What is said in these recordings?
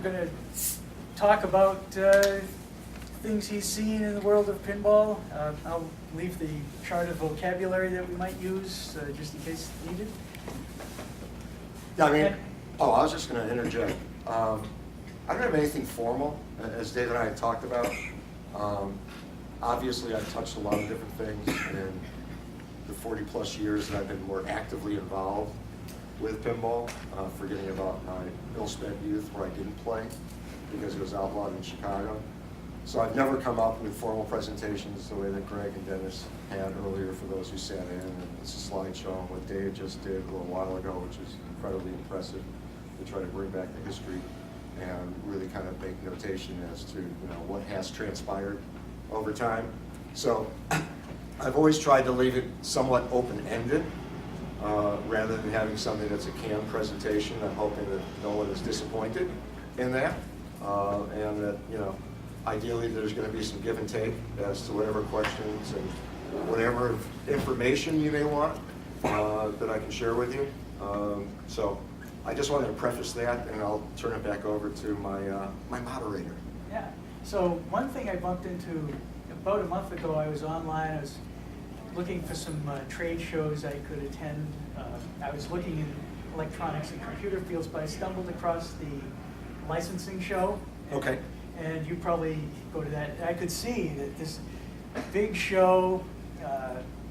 going to talk about things he's seen in the world of pinball. I'll leave the chart of vocabulary that we might use just in case needed. Yeah, I mean, I was just going to interject. I don't have anything formal, as Dave and I had talked about. Obviously, I've touched a lot of different things in the 40 plus years that I've been more actively involved with pinball, forgetting about my ill-spent youth where I didn't play because it was outlawed in Chicago. So I've never come up with formal presentations the way that Greg and Dennis had earlier for those who sat in. And it's a slideshow on what Dave just did a little while ago, which is incredibly impressive to try to bring back the history and really kind of make notation as to what has transpired over time. So I've always tried to leave it somewhat open-ended rather than having something that's a canned presentation. I'm hoping that no one is disappointed in that, and that ideally there's going to be some give and take as to whatever questions and whatever information you may want that I can share with you. So I just wanted to preface that, and I'll turn it back over to my moderator. Yeah. So one thing I bumped into about a month ago, I was online. I was looking for some trade shows I could attend. I was looking in electronics and computer fields, but I stumbled across the licensing show. Okay. And you probably go to that. I could see that this big show,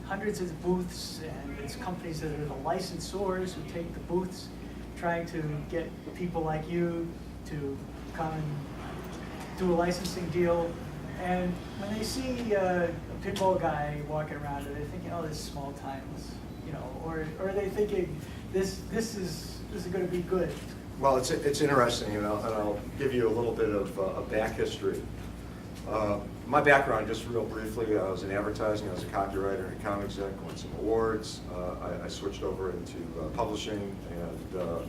hundreds of booths, and it's companies that are the licensors who take the booths, trying to get people like you to come and do a licensing deal. And when they see a pinball guy walking around, they're thinking, "Oh, this is small time," or are they thinking, "This is going to be good"? Well, it's interesting, and I'll give you a little bit of a back history. My background, just real briefly, I was in advertising. I was a copywriter and account exec, won some awards. I switched over into publishing and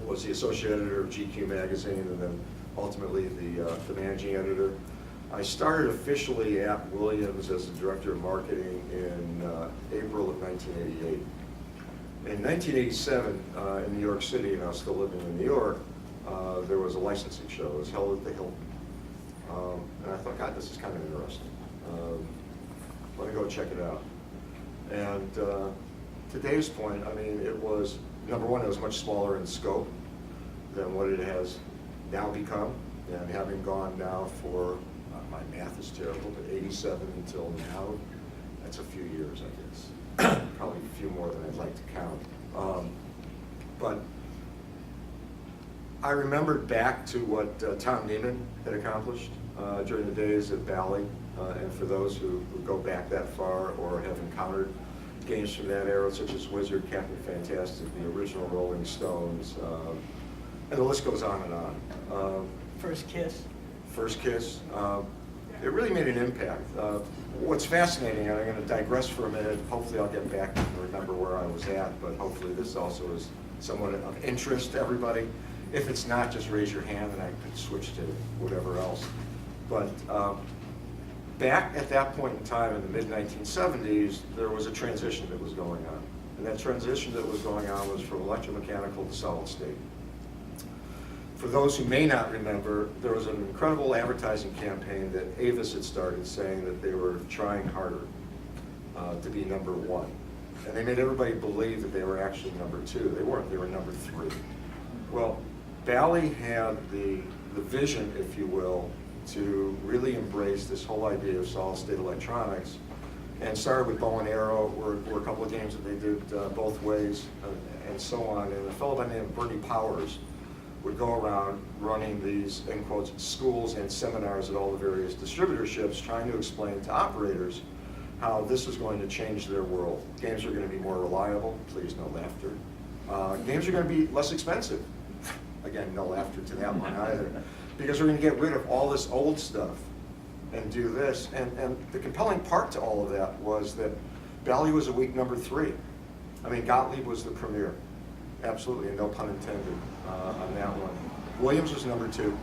was the associate editor of GQ magazine, and then ultimately the managing editor. I started officially at Williams as the director of marketing in April of 1988. In 1987, in New York City, and I was still living in New York, there was a licensing show. It was held at the Hilton. And I thought, God, this is kind of interesting. Let me go check it out. And to Dave's point, I mean, it was, number one, it was much smaller in scope than what it has now become. And having gone now for, my math is terrible, but 87 until now, that's a few years, I guess. Probably a few more than I'd like to count. But I remembered back to what Tom Neiman had accomplished during the days at Bally. And for those who go back that far or have encountered games from that era, such as Wizard, Captain Fantastic, the original Rolling Stones, and the list goes on and on. First Kiss. First Kiss. It really made an impact. What's fascinating, and I'm going to digress for a minute, hopefully I'll get back and remember where I was at, but hopefully this also is somewhat of interest to everybody. If it's not, just raise your hand and I could switch to whatever else. But back at that point in time in the mid-1970s, there was a transition that was going on. And that transition that was going on was from electromechanical to solid state. For those who may not remember, there was an incredible advertising campaign that Avis had started saying that they were trying harder to be number one. And they made everybody believe that they were actually number two. They weren't, they were number three. Well, Bally had the vision, if you will, to really embrace this whole idea of solid state electronics, and started with Bow and Arrow, were a couple of games that they did both ways, and so on. And a fellow by the name of Bernie Powers would go around running these, in quotes, schools and seminars at all the various distributorships, trying to explain to operators how this is going to change their world. Games are going to be more reliable, please no laughter. Games are going to be less expensive. Again, no laughter to that one either. Because we're going to get rid of all this old stuff and do this. And the compelling part to all of that was that Bally was a weak number three. I mean, Gottlieb was the premier. Absolutely, and no pun intended on that one. Williams was number two,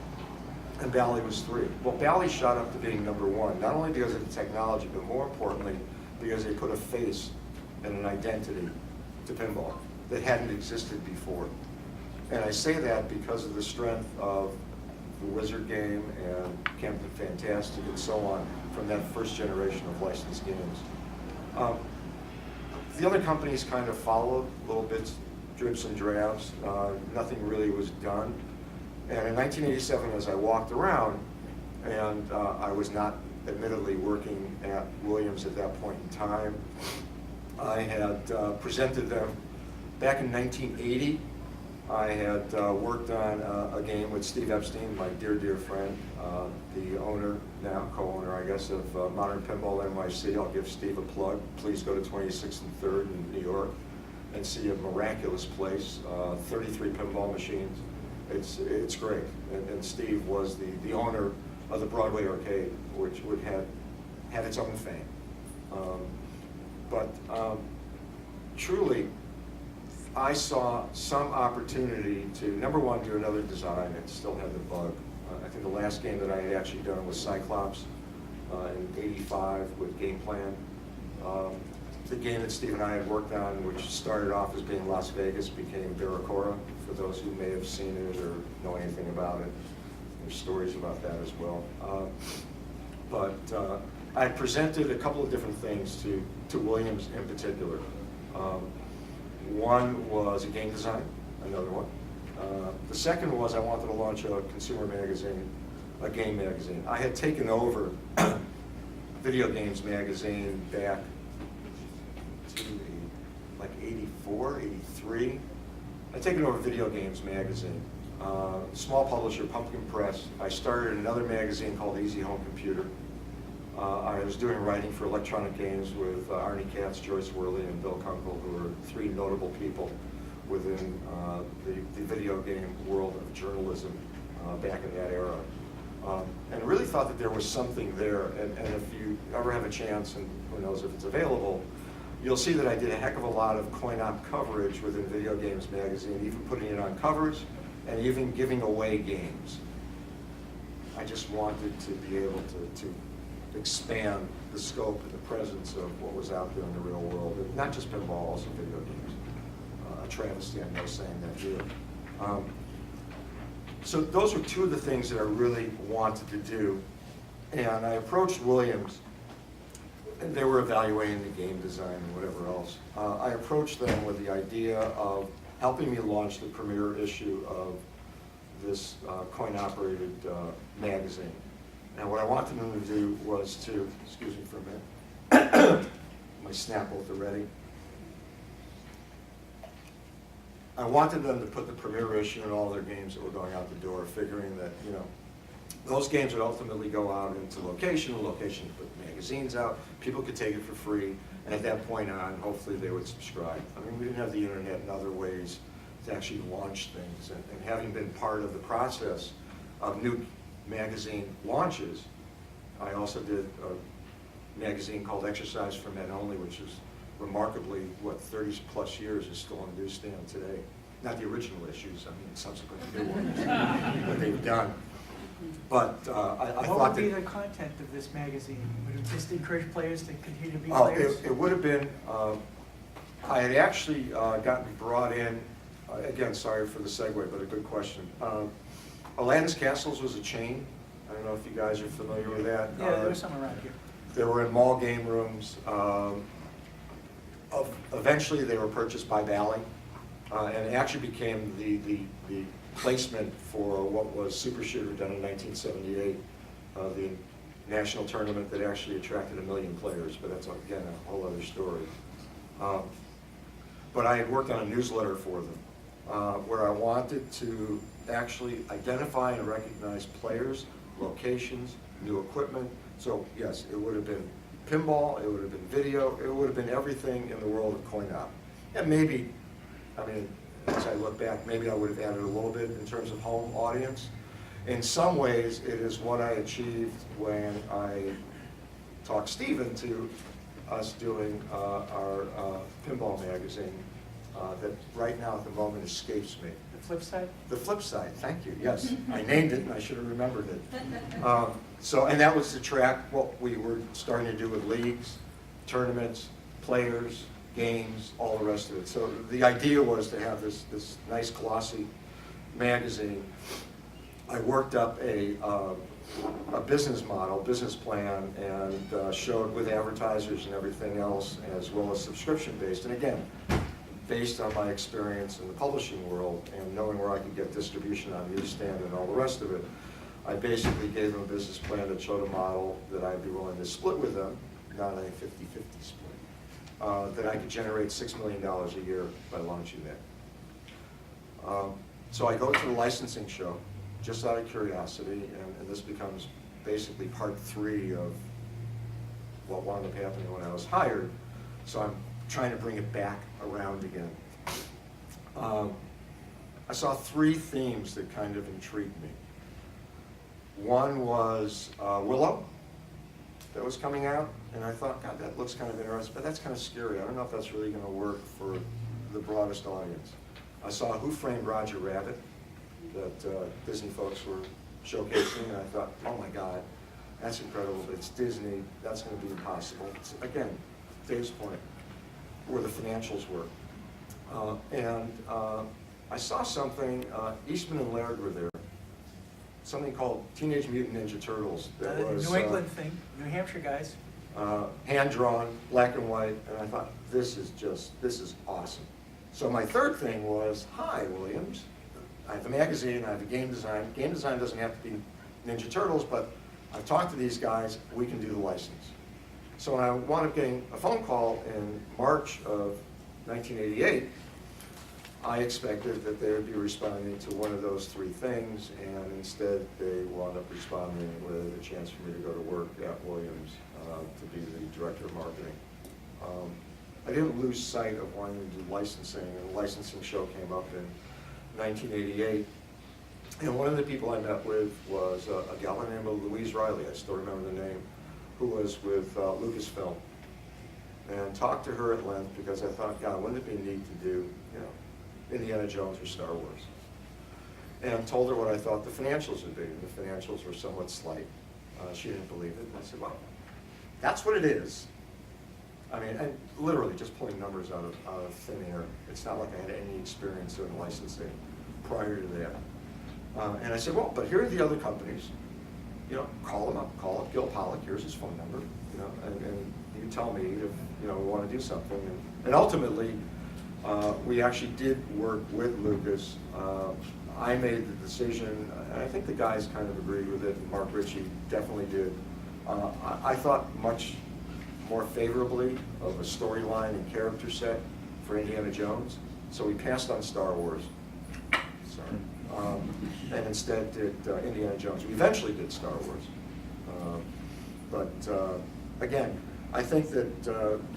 and Bally was three. Well, Bally shot up to being number one, not only because of the technology, but more importantly, because they put a face and an identity to pinball that hadn't existed before. And I say that because of the strength of the Wizard game and Captain Fantastic and so on from that first generation of licensed games. The other companies kind of followed little bits, drips and drabs. Nothing really was done. And in 1987, as I walked around, and I was not admittedly working at Williams at that point in time, I had presented them back in 1980. I had worked on a game with Steve Epstein, my dear, dear friend, the owner, now co-owner, I guess, of Modern Pinball NYC. I'll give Steve a plug. Please go to 26th and 3rd in New York and see a miraculous place, 33 pinball machines. It's great. And Steve was the owner of the Broadway Arcade, which had its own fame. But truly, I saw some opportunity to, number one, do another design and still have the bug. I think the last game that I had actually done was Cyclops in '85 with Game Plan. The game that Steve and I had worked on, which started off as being Las Vegas, became Barracora, for those who may have seen it or know anything about it. There's stories about that as well. But I presented a couple of different things to Williams in particular. One was a game design, another one. The second was I wanted to launch a consumer magazine, a game magazine. I had taken over Video Games magazine back to like 84, 83. I'd taken over Video Games magazine. Small publisher, Pumpkin Press. I started another magazine called Easy Home Computer. I was doing writing for electronic games with Arnie Katz, Joyce Worley, and Bill Kunkel, who are three notable people within the video game world of journalism back in that era. And I really thought that there was something there, and if you ever have a chance, and who knows if it's available, you'll see that I did a heck of a lot of coin-op coverage within Video Games magazine, even putting it on covers, and even giving away games. I just wanted to be able to expand the scope and the presence of what was out there in the real world, and not just pinball, also video games. A travesty, I know, saying that here. So those were two of the things that I really wanted to do, and I approached Williams, and they were evaluating the game design and whatever else. I approached them with the idea of helping me launch the premiere issue of this coin-operated magazine. And what I wanted them to do was to, excuse me for a minute, my Snapple are ready. I wanted them to put the premiere issue in all their games that were going out the door, figuring that, you know, those games would ultimately go out into location to put magazines out, people could take it for free, and at that point on, hopefully they would subscribe. I mean, we didn't have the internet and other ways to actually launch things, and having been part of the process of new magazine launches, I also did a magazine called Exercise for Men Only, which is remarkably, 30 plus years is still on the newsstand today. Not the original issues, I mean subsequent new ones that they've done. But I what thought would be that, the content of this magazine? Would it just encourage players to continue to be oh, players? it would have been, I had actually gotten brought in, again, sorry for the segue, but a good question. Aladdin's Castles was a chain. I don't know if you guys are familiar with that. Yeah, there's some around here. They were in mall game rooms. Eventually, they were purchased by Bally, and it actually became the placement for what was Super Shooter done in 1978, the national tournament that actually attracted 1 million players, but that's, again, a whole other story. But I had worked on a newsletter for them, where I wanted to actually identify and recognize players, locations, new equipment. So yes, it would have been pinball, it would have been video, it would have been everything in the world of coin-op. And maybe, I mean, as I look back, maybe I would have added a little bit in terms of home audience. In some ways, it is what I achieved when I talked Steve into us doing our pinball magazine that right now at the moment escapes me. The flip side? The flip side, thank you, yes. I named it and I should have remembered it. So, and that was to track what we were starting to do with leagues, tournaments, players, games, all the rest of it. So the idea was to have this nice glossy magazine, I worked up a business model, business plan, and showed with advertisers and everything else, as well as subscription-based. And again, based on my experience in the publishing world and knowing where I could get distribution on newsstand and all the rest of it, I basically gave them a business plan that showed a model that I'd be willing to split with them, not a 50-50 split, that I could generate $6 million a year by launching that. So I go to the licensing show, just out of curiosity, and this becomes basically part 3 of what wound up happening when I was hired. So I'm trying to bring it back around again. I saw 3 themes that kind of intrigued me. One was Willow, that was coming out, and I thought, God, that looks kind of interesting, but that's kind of scary. I don't know if that's really going to work for the broadest audience. I saw Who Framed Roger Rabbit, that Disney folks were showcasing, and I thought, oh my God, that's incredible. It's Disney. That's going to be impossible. It's, again, Dave's point, where the financials were. I saw something, Eastman and Laird were there, something called Teenage Mutant Ninja Turtles. That was New England thing, New Hampshire guys. Hand-drawn, black and white, and I thought, this is awesome. So my third thing was, hi, Williams. I have a magazine, I have a game design. Game design doesn't have to be Ninja Turtles, but I've talked to these guys, we can do the license. So when I wound up getting a phone call in March of 1988, I expected that they would be responding to one of those 3 things, and instead they wound up responding with a chance for me to go to work at Williams to be the director of marketing. I didn't lose sight of wanting to do licensing, and the licensing show came up in 1988. And one of the people I met with was a gal named Louise Riley, I still remember the name, who was with Lucasfilm. And talked to her at length because I thought, God, wouldn't it be neat to do, Indiana Jones or Star Wars? And told her what I thought the financials would be. And the financials were somewhat slight. She didn't believe it. And I said, well, that's what it is. I mean, and literally just pulling numbers out of thin air. It's not like I had any experience in licensing prior to that. And I said, well, but here are the other companies. Call them up. Call up Gil Pollock. Here's his phone number. And you tell me if we want to do something. And ultimately, we actually did work with Lucas. I made the decision, and I think the guys kind of agreed with it. Mark Ritchie definitely did. I thought much more favorably of a storyline and character set for Indiana Jones. So we passed on Star Wars. Sorry. And instead did Indiana Jones. We eventually did Star Wars. But again, I think that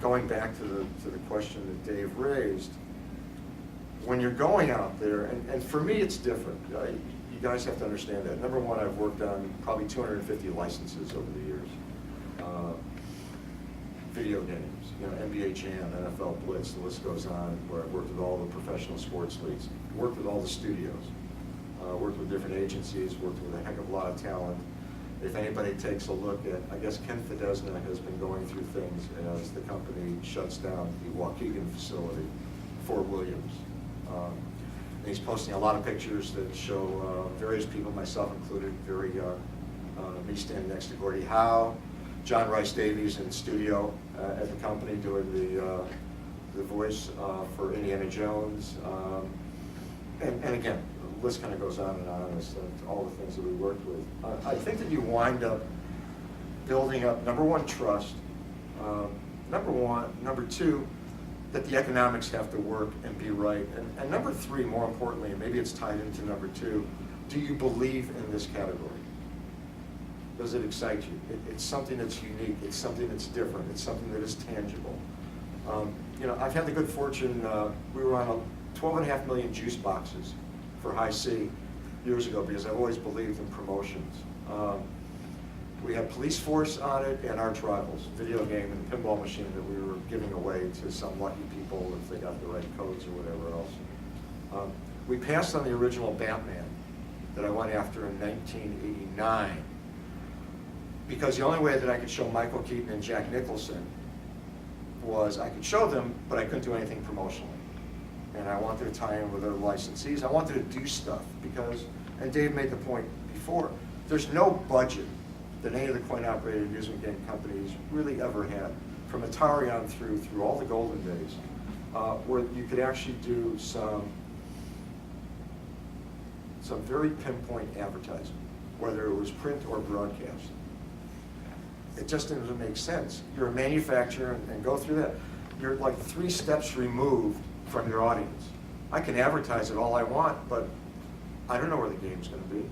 going back to the question that Dave raised, when you're going out there, and for me it's different. You guys have to understand that. Number one, I've worked on probably 250 licenses over the years. Video games, NBA Jam, NFL Blitz, the list goes on, where I've worked with all the professional sports leagues, worked with all the studios, worked with different agencies, worked with a heck of a lot of talent. If anybody takes a look at, I guess Ken Fidesna has been going through things as the company shuts down the Waukegan facility for Williams. And he's posting a lot of pictures that show various people, myself included, me standing next to Gordie Howe, John Rice Davies in studio at the company doing the voice for Indiana Jones. And again, the list kind of goes on and on as to all the things that we worked with. I think that you wind up building up, number one, trust. Number two, that the economics have to work and be right. And number three, more importantly, and maybe it's tied into number two, do you believe in this category? Does it excite you? It's something that's unique. It's something that's different. It's something that is tangible. I've had the good fortune, we were on 12.5 million juice boxes for High C years ago because I've always believed in promotions. We had Police Force on it and Arch Rivals, video game and pinball machine that we were giving away to some lucky people if they got the right codes or whatever else. We passed on the original Batman that I went after in 1989 because the only way that I could show Michael Keaton and Jack Nicholson was I could show them, but I couldn't do anything promotionally. and I wanted to tie in with other licensees. I wanted to do stuff because, and Dave made the point before, there's no budget that any of the coin-operated amusement game companies really ever had, from Atari on through all the golden days, where you could actually do some very pinpoint advertising, whether it was print or broadcast. It just doesn't make sense. You're a manufacturer and go through that. You're like 3 steps removed from your audience. I can advertise it all I want, but I don't know where the game's going to be.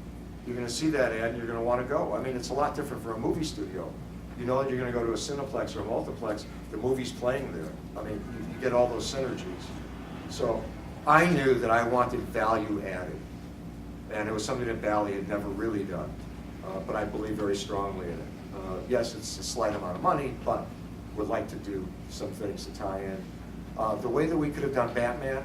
You're going to see that ad and you're going to want to go. I mean, it's a lot different for a movie studio. You know that you're going to go to a Cineplex or a Multiplex, the movie's playing there. I mean, you get all those synergies. So I knew that I wanted value added. And it was something that Bally had never really done. But I believe very strongly in it. Yes, it's a slight amount of money, but would like to do some things to tie in. The way that we could have done Batman,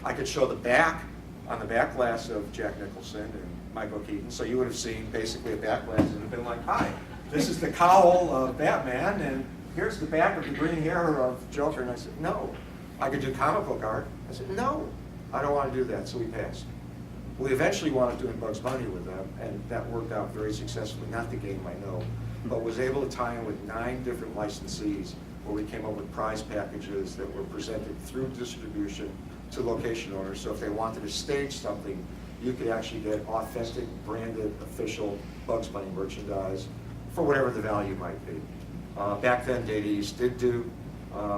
I could show the back, on the back glass of Jack Nicholson and Michael Keaton, so you would have seen basically a back glass and have been like, hi, this is the cowl of Batman, and here's the back of the green hair of Joker. And I said, no. I could do comic book art. I said, no, I don't want to do that, so we passed. We eventually wound up doing Bugs Bunny with them, and that worked out very successfully. Not the game, I know, but was able to tie in with 9 different licensees where we came up with prize packages that were presented through distribution to location owners. So if they wanted to stage something, you could actually get authentic, branded, official Bugs Bunny merchandise for whatever the value might be. Back then, Data East did do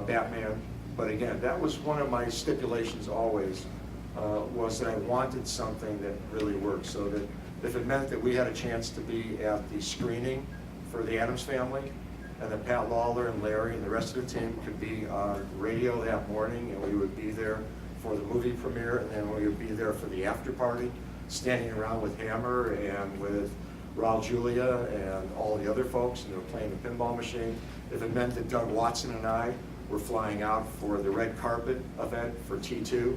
Batman, but again, that was one of my stipulations always, was that I wanted something that really worked, so that if it meant that we had a chance to be at the screening for the Addams Family, and that Pat Lawler and Larry and the rest of the team could be on radio that morning, and we would be there for the movie premiere, and then we would be there for the after party, standing around with Hammer and with Raul Julia and all the other folks, and they were playing the pinball machine. If it meant that Doug Watson and I were flying out for the red carpet event for T2,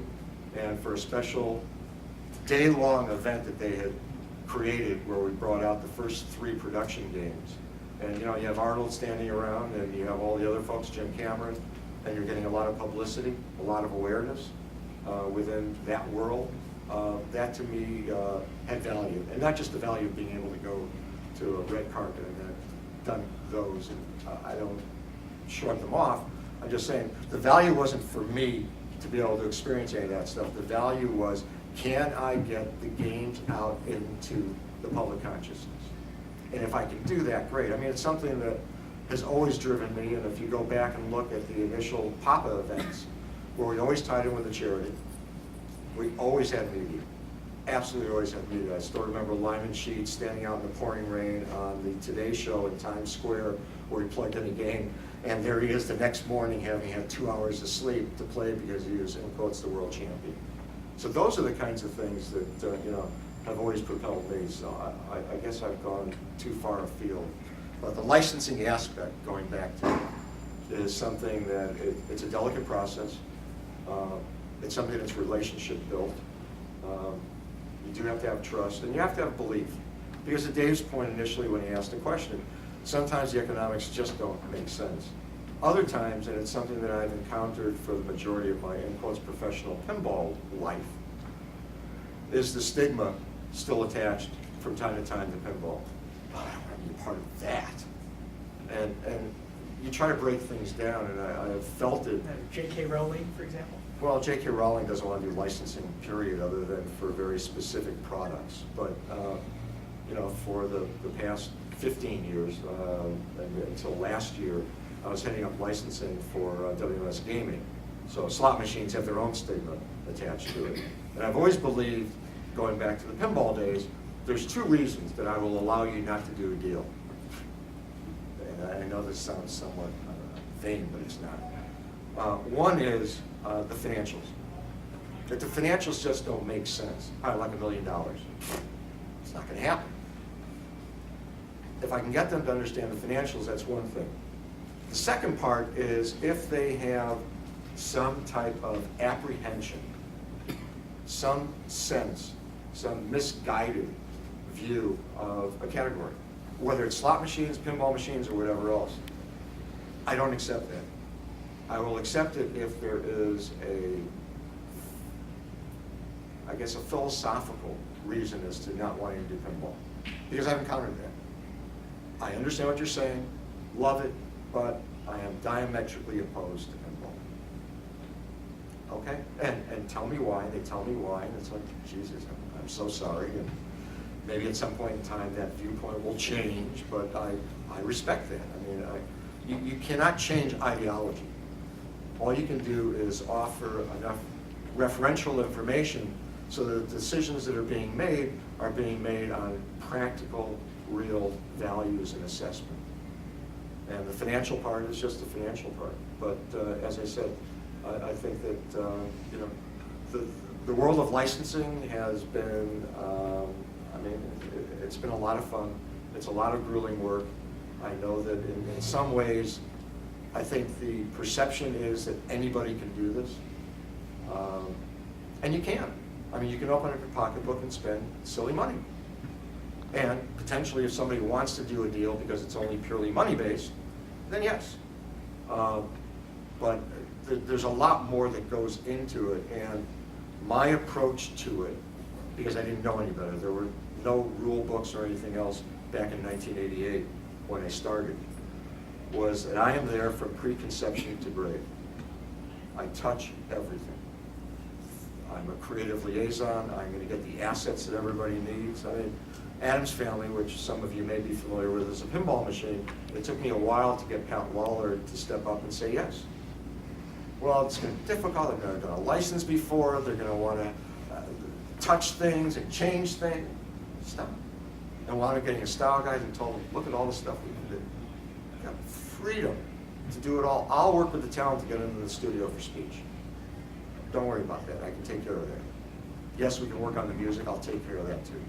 and for a special day-long event that they had created where we brought out the first 3 production games. And you know, you have Arnold standing around, and you have all the other folks, Jim Cameron, and you're getting a lot of publicity, a lot of awareness within that world. That to me had value, and not just the value of being able to go to a red carpet, and I've done those, and I don't shrug them off. I'm just saying the value wasn't for me to be able to experience any of that stuff. The value was, can I get the games out into the public consciousness? And if I can do that, great. I mean, it's something that has always driven me, and if you go back and look at the initial PAPA events, where we always tied in with a charity, we always had media. Absolutely always had media. I still remember Lyman Sheets standing out in the pouring rain on the Today Show in Times Square, where he plugged in a game, and there he is the next morning having had 2 hours of sleep to play because he was, in quotes, the world champion. So those are the kinds of things that you know, have always propelled me. So I guess I've gone too far afield. But the licensing aspect, going back to it, is something that it's a delicate process. It's something that's relationship built. You do have to have trust, and you have to have belief. Because to Dave's point initially when he asked the question, sometimes the economics just don't make sense. Other times, and it's something that I've encountered for the majority of my, in quotes, professional pinball life, is the stigma still attached from time to time to pinball. But I don't want to be a part of that. And you try to break things down, and I have felt it. J.K. Rowling, for example? Well, J.K. Rowling doesn't want to do licensing, period, other than for very specific products. But, you know, for the past 15 years, until last year, I was heading up licensing for WMS Gaming. So slot machines have their own stigma attached to it. And I've always believed, going back to the pinball days, there's 2 reasons that I will allow you not to do a deal. And I know this sounds somewhat vain, but it's not. One is the financials. That the financials just don't make sense. I like $1 million. It's not going to happen. If I can get them to understand the financials, that's one thing. The second part is if they have some type of apprehension, some sense, some misguided view of a category, whether it's slot machines, pinball machines, or whatever else, I don't accept that. I will accept it if there is a I guess, a philosophical reason as to not wanting to do pinball, because I've encountered that. I understand what you're saying, love it, but I am diametrically opposed to pinball. Okay, and tell me why. They tell me why, and it's like, Jesus, I'm so sorry. And maybe at some point in time that viewpoint will change, but I respect that. I mean, you cannot change ideology. All you can do is offer enough referential information so that the decisions that are being made on practical, real values and assessment. And the financial part is just the financial part. But as I said, I think that you know, the world of licensing has been, I mean, it's been a lot of fun. It's a lot of grueling work. I know that in some ways, I think the perception is that anybody can do this. And you can. I mean, you can open up your pocketbook and spend silly money. And potentially, if somebody wants to do a deal because it's only purely money-based, then yes. But there's a lot more that goes into it, and my approach to it, because I didn't know any better, there were no rule books or anything else back in 1988 when I started, was that I am there from preconception to grade. I touch everything. I'm a creative liaison. I'm going to get the assets that everybody needs. I mean, Adam's Family, which some of you may be familiar with, is a pinball machine. It took me a while to get Pat Lawler to step up and say yes. Well, it's going to be difficult. They're going to license before. They're going to want to touch things and change things. Stop. And wound up getting a style guide and told them, look at all the stuff we can do. I've got freedom to do it all. I'll work with the talent to get into the studio for speech. Don't worry about that. I can take care of that. Yes, we can work on the music. I'll take care of that too.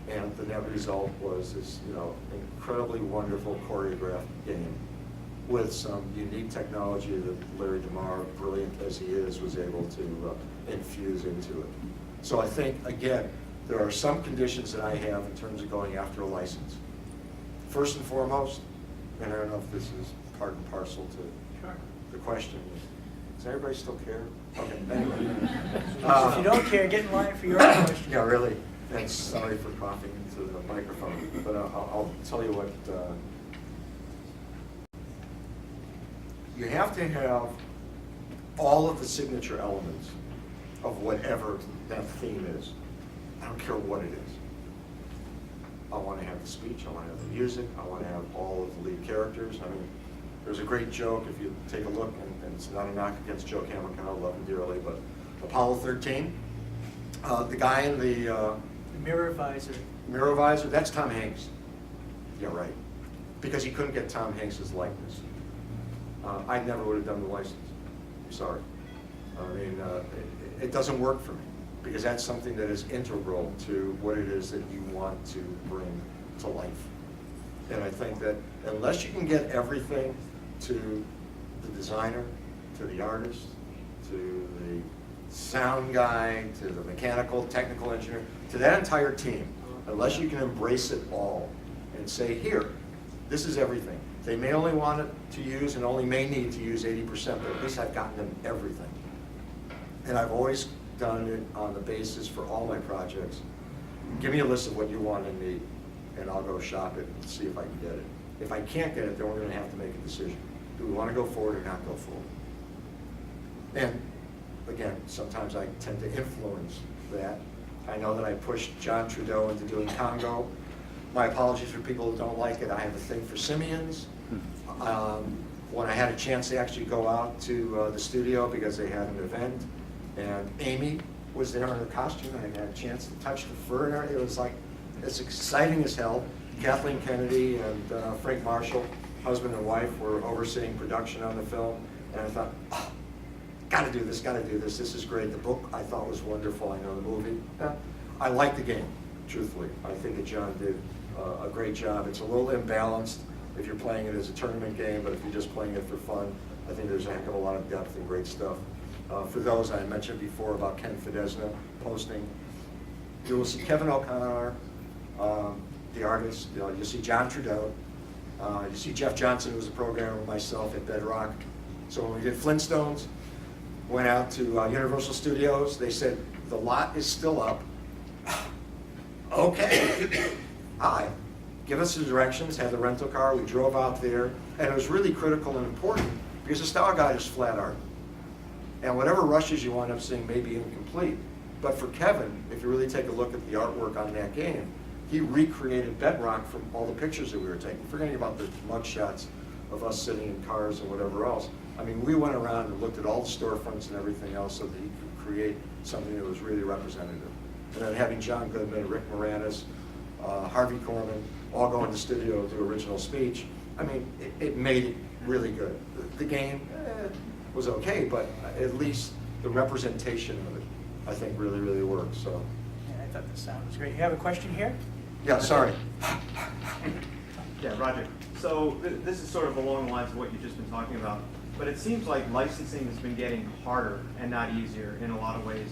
And the net result was this, you know, incredibly wonderful choreographed game with some unique technology that Larry DeMar, brilliant as he is, was able to infuse into it. So I think, again, there are some conditions that I have in terms of going after a license. First and foremost, and I don't know if this is part and parcel to the question, does everybody still care? Okay, anyway. If you don't care, get in line for your own question. Yeah, really. And sorry for coughing into the microphone, but I'll tell you what, you have to have all of the signature elements of whatever that theme is. I don't care what it is. I want to have the speech, I want to have the music, I want to have all of the lead characters. I mean, there's a great joke, if you take a look, and it's not a knock against Joe Camicano, I love him dearly, but Apollo 13, the guy in the Mirror visor. mirror visor, that's Tom Hanks. Yeah, right. Because he couldn't get Tom Hanks's likeness. I never would have done the license. I'm sorry. I mean, it doesn't work for me, because that's something that is integral to what it is that you want to bring to life. And I think that unless you can get everything to the designer, to the artist, to the sound guy, to the mechanical, technical engineer, to that entire team, unless you can embrace it all and say, here, this is everything. They may only want it to use and only may need to use 80%, but at least I've gotten them everything. And I've always done it on the basis for all my projects. Give me a list of what you want and need, and I'll go shop it and see if I can get it. If I can't get it, then we're going to have to make a decision. Do we want to go forward or not go forward? And again, sometimes I tend to influence that. I know that I pushed John Trudeau into doing Congo. My apologies for people who don't like it. I have a thing for simians. When I had a chance to actually go out to the studio because they had an event, and Amy was there in her costume, and I had a chance to touch the fur and everything. It was like, it's exciting as hell. Kathleen Kennedy and Frank Marshall, husband and wife, were overseeing production on the film, and I thought, oh, gotta do this, this is great. The book I thought was wonderful, I know the movie. I like the game, truthfully. I think that John did a great job. It's a little imbalanced if you're playing it as a tournament game, but if you're just playing it for fun, I think there's a heck of a lot of depth and great stuff. For those I mentioned before about Ken Fidesna posting, you will see Kevin O'Connor, the artist, you'll see John Trudeau, you see Jeff Johnson, who was a programmer, myself at Bedrock. So when we did Flintstones, went out to Universal Studios, they said, the lot is still up. Okay, hi, give us the directions, had the rental car, we drove out there, and it was really critical and important because the style guide is flat art. And whatever rushes you wind up seeing may be incomplete. But for Kevin, if you really take a look at the artwork on that game, he recreated bedrock from all the pictures that we were taking, forgetting about the mug shots of us sitting in cars and whatever else. I mean, we went around and looked at all the storefronts and everything else so that he could create something that was really representative. And then having John Goodman, Rick Moranis, Harvey Korman, all go in the studio to do original speech, I mean, it made it really good. The game was okay, but at least the representation of it, I think, really, really worked. So. Yeah, I thought the sound was great. You have a question here? Yeah, sorry. Yeah, Roger. So this is sort of along the lines of what you've just been talking about, but it seems like licensing has been getting harder and not easier in a lot of ways.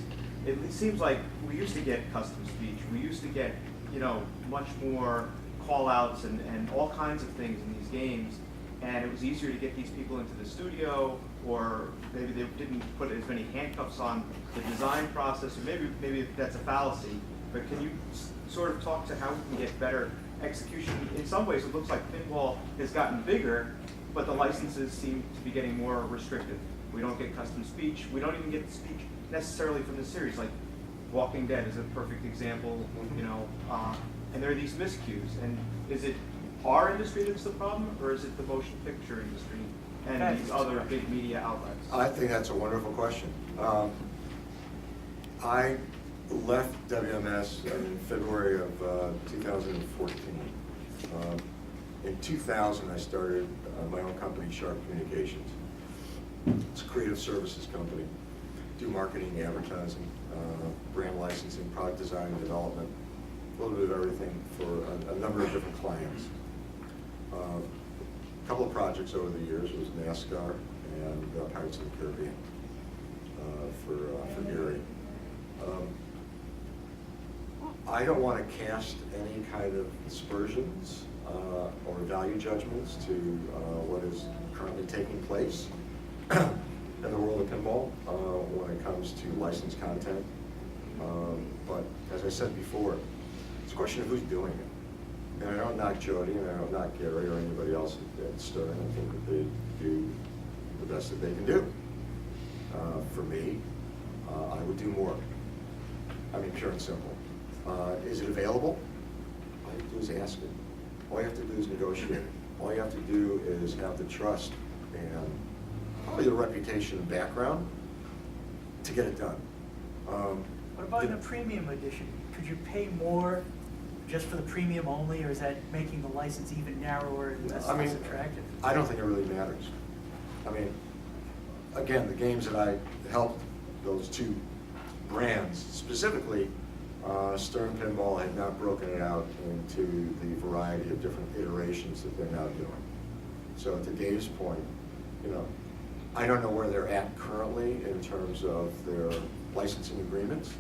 It seems like we used to get custom speech. We used to get, you know, much more call-outs and all kinds of things in these games, and it was easier to get these people into the studio, or maybe they didn't put as many handcuffs on the design process, or maybe that's a fallacy, but can you sort of talk to how we can get better execution? In some ways, it looks like pinball has gotten bigger, but the licenses seem to be getting more restrictive. We don't get custom speech. We don't even get the speech necessarily from the series. Like Walking Dead is a perfect example, you know, and there are these miscues. And is it our industry that's the problem, or is it the motion picture industry and these other big media outlets? I think that's a wonderful question. I left WMS in February of 2014. In 2000, I started my own company, Sharpe Communications. It's a creative services company. Do marketing, advertising, brand licensing, product design and development, a little bit of everything for a number of different clients. A couple of projects over the years was NASCAR and Pirates of the Caribbean for Gary. I don't want to cast any kind of aspersions or value judgments to what is currently taking place in the world of pinball when it comes to licensed content. But as I said before, it's a question of who's doing it. And I don't knock Jody, and I don't knock Gary or anybody else at Stern. I think that they do the best that they can do. For me, I would do more. I mean, pure and simple. Is it available? All you have to do is ask it. All you have to do is negotiate it. All you have to do is have the trust and probably the reputation and background to get it done. What about in a premium edition? Could you pay more just for the premium only, or is that making the license even narrower and less attractive? I don't think it really matters. I mean, again, the games that I helped, those two brands specifically, Stern Pinball had not broken it out into the variety of different iterations that they're now doing. So to Dave's point, you know, I don't know where they're at currently in terms of their licensing agreements,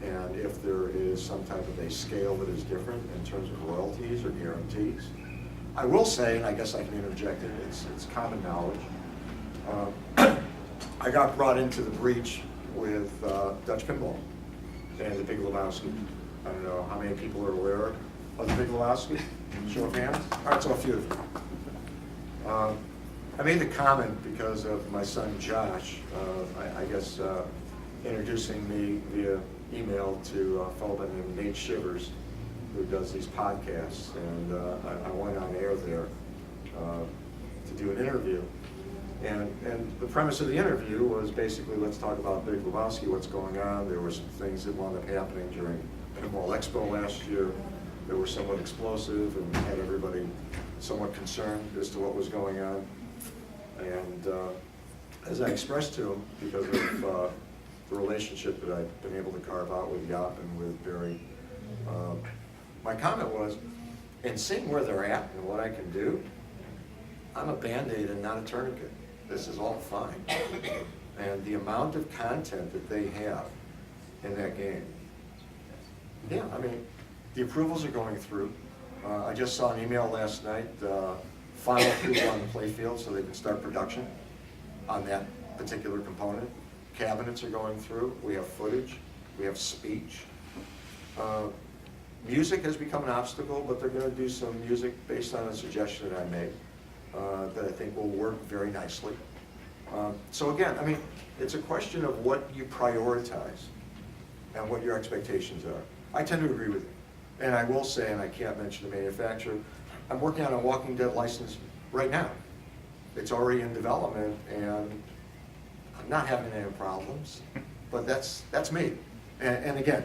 and if there is some type of a scale that is different in terms of royalties or guarantees. I will say, and I guess I can interject it, it's common knowledge. I got brought into the breach with Dutch Pinball and the Big Lebowski. I don't know how many people are aware of the Big Lebowski. Show of hands. All right, so a few of you. I made the comment because of my son Josh, I guess introducing me via email to a fellow by the name of Nate Shivers, who does these podcasts, and I went on air there to do an interview. And the premise of the interview was basically, let's talk about Big Lebowski, what's going on. There were some things that wound up happening during Pinball Expo last year that were somewhat explosive and had everybody somewhat concerned as to what was going on. And as I expressed to him, because of the relationship that I've been able to carve out with Yop and with Barry, my comment was, in seeing where they're at and what I can do, I'm a Band-Aid and not a tourniquet. This is all fine. And the amount of content that they have in that game, yeah, I mean, the approvals are going through. I just saw an email last night, final approval on the playfield so they can start production on that particular component. Cabinets are going through. We have footage. We have speech. Music has become an obstacle, but they're going to do some music based on a suggestion that I made that I think will work very nicely. So again, I mean, it's a question of what you prioritize and what your expectations are. I tend to agree with you. And I will say, and I can't mention the manufacturer, I'm working on a Walking Dead license right now. It's already in development, and I'm not having any problems, but that's me. And again,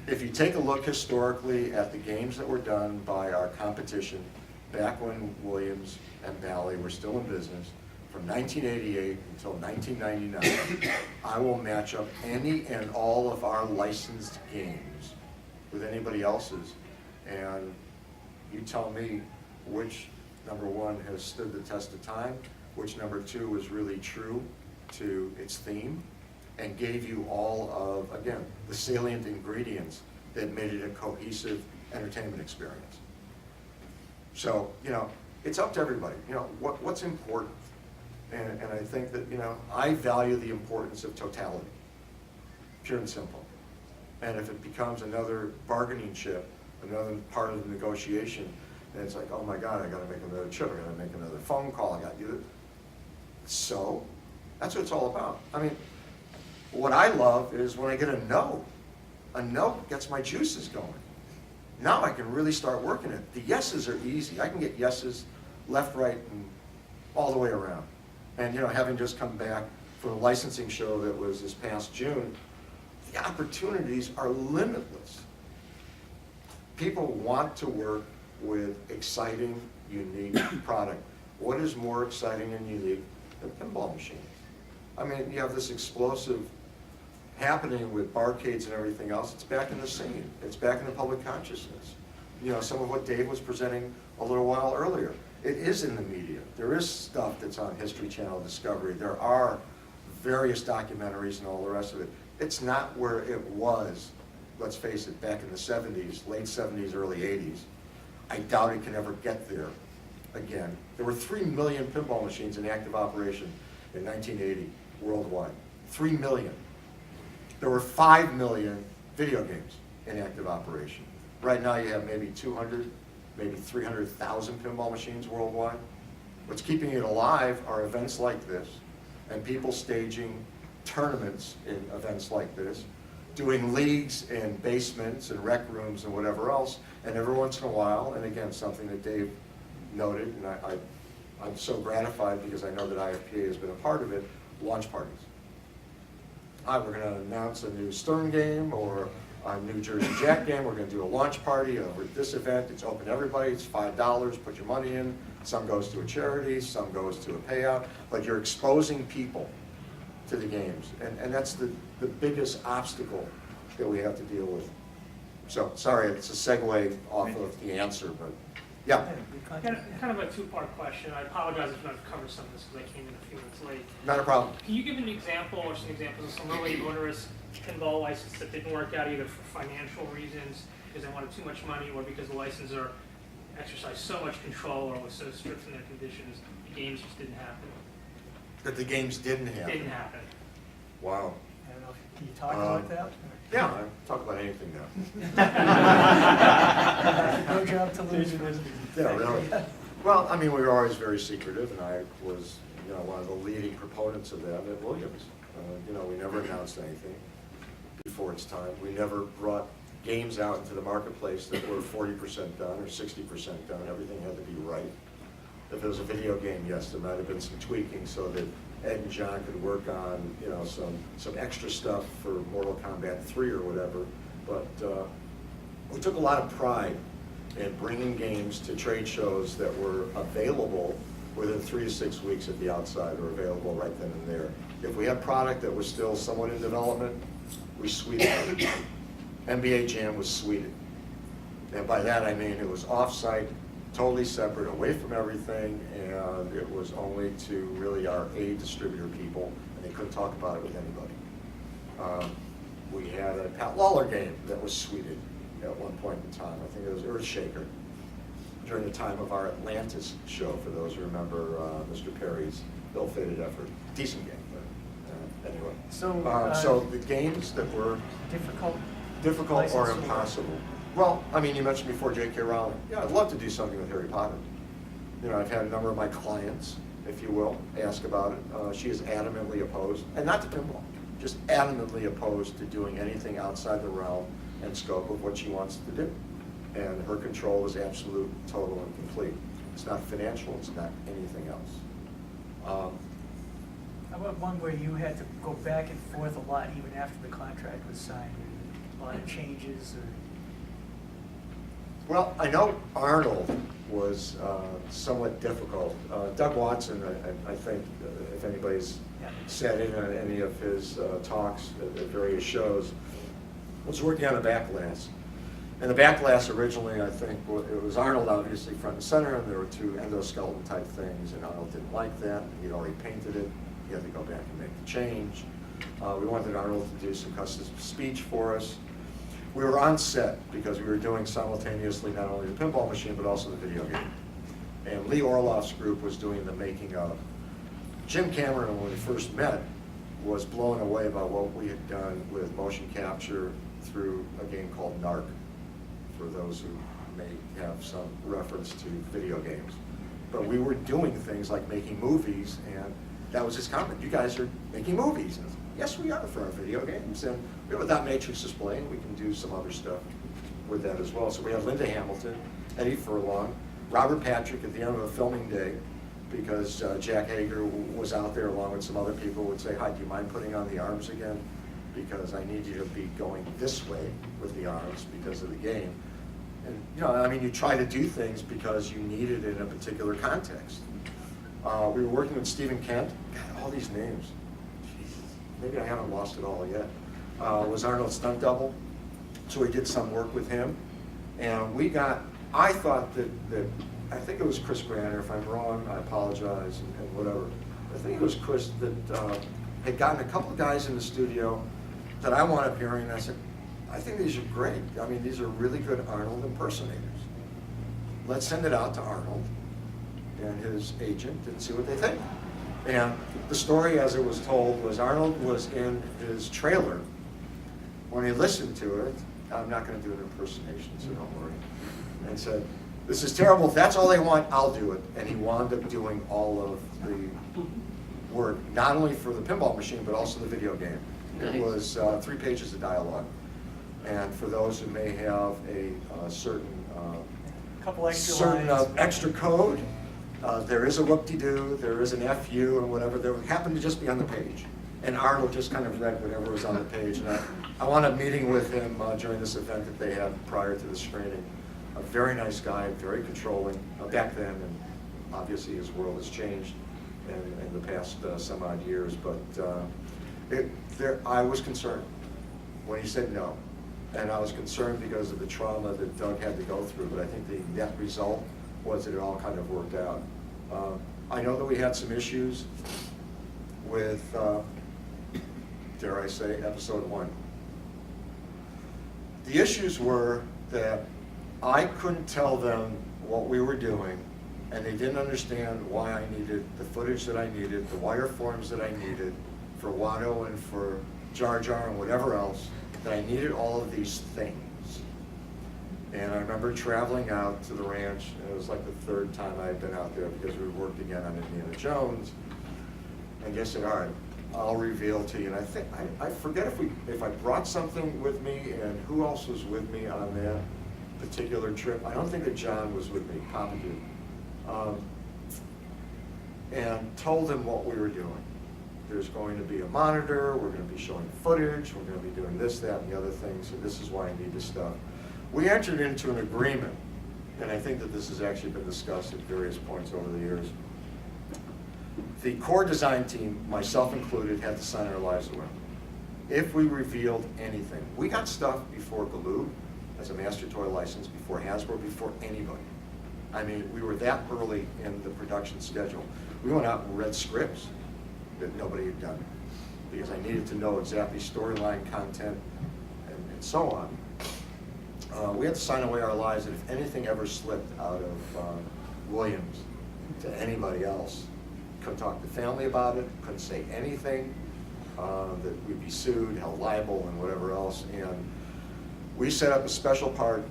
if you take a look historically at the games that were done by our competition back when Williams and Bally were still in business, from 1988 until 1999, I will match up any and all of our licensed games with anybody else's, and you tell me which number one has stood the test of time, which number two was really true to its theme, and gave you all of, again, the salient ingredients that made it a cohesive entertainment experience. So, you know, it's up to everybody. You know, what's important? And I think that, you know, I value the importance of totality, pure and simple. And if it becomes another bargaining chip, another part of the negotiation, and it's like, oh my God, I gotta make another chip, I gotta make another phone call, I gotta do it. So, that's what it's all about. I mean, what I love is when I get a no. A no gets my juices going. Now I can really start working it. The yeses are easy. I can get yeses left, right, and all the way around. And, you know, having just come back from a licensing show that was this past June, the opportunities are limitless. People want to work with exciting, unique product. What is more exciting and unique than pinball machines? I mean, you have this explosive happening with barcades and everything else. It's back in the scene. It's back in the public consciousness. You know, some of what Dave was presenting a little while earlier. It is in the media. There is stuff that's on History Channel, Discovery. There are various documentaries and all the rest of it. It's not where it was, let's face it, back in the 70s, late 70s, early 80s. I doubt it can ever get there again. There were 3 million pinball machines in active operation in 1980 worldwide. 3 million. There were 5 million video games in active operation. Right now you have maybe 200, maybe 300,000 pinball machines worldwide. What's keeping it alive are events like this, and people staging tournaments in events like this, doing leagues in basements and rec rooms and whatever else, and every once in a while, and again, something that Dave noted, and I'm so gratified because I know that IFPA has been a part of it, launch parties. We're going to announce a new Stern game or a New Jersey Jack game. We're going to do a launch party over at this event. It's open to everybody. It's $5. Put your money in. Some goes to a charity. Some goes to a payout. But you're exposing people to the games. And that's the biggest obstacle that we have to deal with. So, sorry, it's a segue off of the answer, but yeah. Kind of a two-part question. I apologize if I've covered some of this because I came in a few minutes late. Not a problem. Can you give an example or some examples of some really onerous pinball license that didn't work out either for financial reasons, because they wanted too much money, or because the licensor exercised so much control or was so strict in their conditions, the games just didn't happen? That the games didn't happen. Didn't happen. Wow. I don't know, can you talk about that? Yeah, I talk about anything now. No job to lose. Yeah, really. Well, I mean, we were always very secretive, and I was, you know, one of the leading proponents of that at Williams. You know, we never announced anything before its time. We never brought games out into the marketplace that were 40% done or 60% done. Everything had to be right. If it was a video game, yes, there might have been some tweaking so that Ed and John could work on, you know, some extra stuff for Mortal Kombat 3 or whatever. But we took a lot of pride in bringing games to trade shows that were available within 3 to 6 weeks at the outside, or available right then and there. If we had product that was still somewhat in development, we suited it. NBA Jam was suited. And by that I mean it was off-site, totally separate, away from everything, and it was only to really our A distributor people, and they couldn't talk about it with anybody. We had a Pat Lawler game that was suited at one point in time. I think it was Earthshaker, during the time of our Atlantis show, for those who remember Mr. Perry's ill-fated effort. Decent game, but anyway. So, So the games that were difficult difficult or license or- impossible. Well, I mean, you mentioned before J.K. Rowling. Yeah, I'd love to do something with Harry Potter. You know, I've had a number of my clients, if you will, ask about it. She is adamantly opposed, and not to pinball, just adamantly opposed to doing anything outside the realm and scope of what she wants to do. And her control is absolute, total, and complete. It's not financial, it's not anything else. How about one where you had to go back and forth a lot even after the contract was signed? A lot of changes or? Well, I know Arnold was somewhat difficult. Doug Watson, I think, if anybody's sat in on any of his talks at various shows, was working on the back glass. And the back glass originally, I think, it was Arnold obviously front and center, and there were two endoskeleton type things, and Arnold didn't like that. He'd already painted it. He had to go back and make the change. We wanted Arnold to do some custom speech for us. We were on set because we were doing simultaneously not only the pinball machine, but also the video game. And Lee Orloff's group was doing the making of. Jim Cameron, when we first met, was blown away by what we had done with motion capture through a game called NARC, for those who may have some reference to video games. But we were doing things like making movies, and that was his comment. You guys are making movies. And yes, we are for our video games. And we have a dot matrix display, and we can do some other stuff with that as well. So we had Linda Hamilton, Eddie Furlong, Robert Patrick at the end of a filming day, because Jack Hager was out there along with some other people, would say, hi, do you mind putting on the arms again? Because I need you to be going this way with the arms because of the game. And, you know, I mean, you try to do things because you need it in a particular context. We were working with Stephen Kent. God, all these names. Jesus. Maybe I haven't lost it all yet. Was Arnold's stunt double. So we did some work with him. And we got, I thought that I think it was Chris Granner. If I'm wrong, I apologize and whatever. I think it was Chris that had gotten a couple of guys in the studio that I wound up hearing, and I said, I think these are great. I mean, these are really good Arnold impersonators. Let's send it out to Arnold and his agent and see what they think. And the story as it was told was Arnold was in his trailer when he listened to it. I'm not going to do an impersonation, so don't worry. And said, this is terrible. If that's all they want, I'll do it. And he wound up doing all of the work, not only for the pinball machine, but also the video game. It was 3 pages of dialogue. And for those who may have a certain Couple extra lines. extra code, there is a whoop-de-doo, there is an FU and whatever, there happened to just be on the page. And Arnold just kind of read whatever was on the page. And I wound up meeting with him during this event that they had prior to the screening. A very nice guy, very controlling back then, and obviously his world has changed in the past some odd years. But I was concerned when he said no. And I was concerned because of the trauma that Doug had to go through, but I think the net result was that it all kind of worked out. I know that we had some issues with, dare I say, episode 1. The issues were that I couldn't tell them what we were doing, and they didn't understand why I needed the footage that I needed, the wireforms that I needed for Watto and for Jar Jar and whatever else, that I needed all of these things. And I remember traveling out to the ranch, and it was like the 3rd time I had been out there because we worked again on Indiana Jones. And I said, all right, I'll reveal to you. And I think, I forget if I brought something with me and who else was with me on that particular trip. I don't think that John was with me, Papa did. And told him what we were doing. There's going to be a monitor, we're going to be showing footage, we're going to be doing this, that, and the other things, and this is why I need this stuff. We entered into an agreement, and I think that this has actually been discussed at various points over the years. The core design team, myself included, had to sign our lives away. If we revealed anything, we got stuff before Galoob as a master toy license, before Hasbro, before anybody. I mean, we were that early in the production schedule. We went out and read scripts that nobody had done, because I needed to know exactly storyline, content, and so on. We had to sign away our lives that if anything ever slipped out of Williams to anybody else, couldn't talk to family about it, couldn't say anything. that we'd be sued, held liable, and whatever else. And we set up a special part,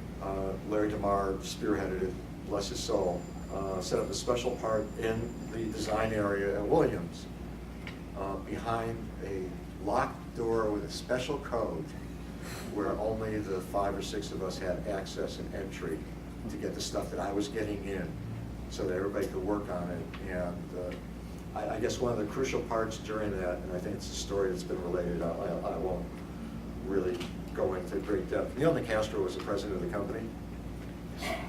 Larry DeMar spearheaded it, bless his soul, set up a special part in the design area at Williams, behind a locked door with a special code where only the 5 or 6 of us had access and entry to get the stuff that I was getting in so that everybody could work on it. And I guess one of the crucial parts during that, and I think it's a story that's been related, I won't really go into great depth. Neil Nicastro was the president of the company.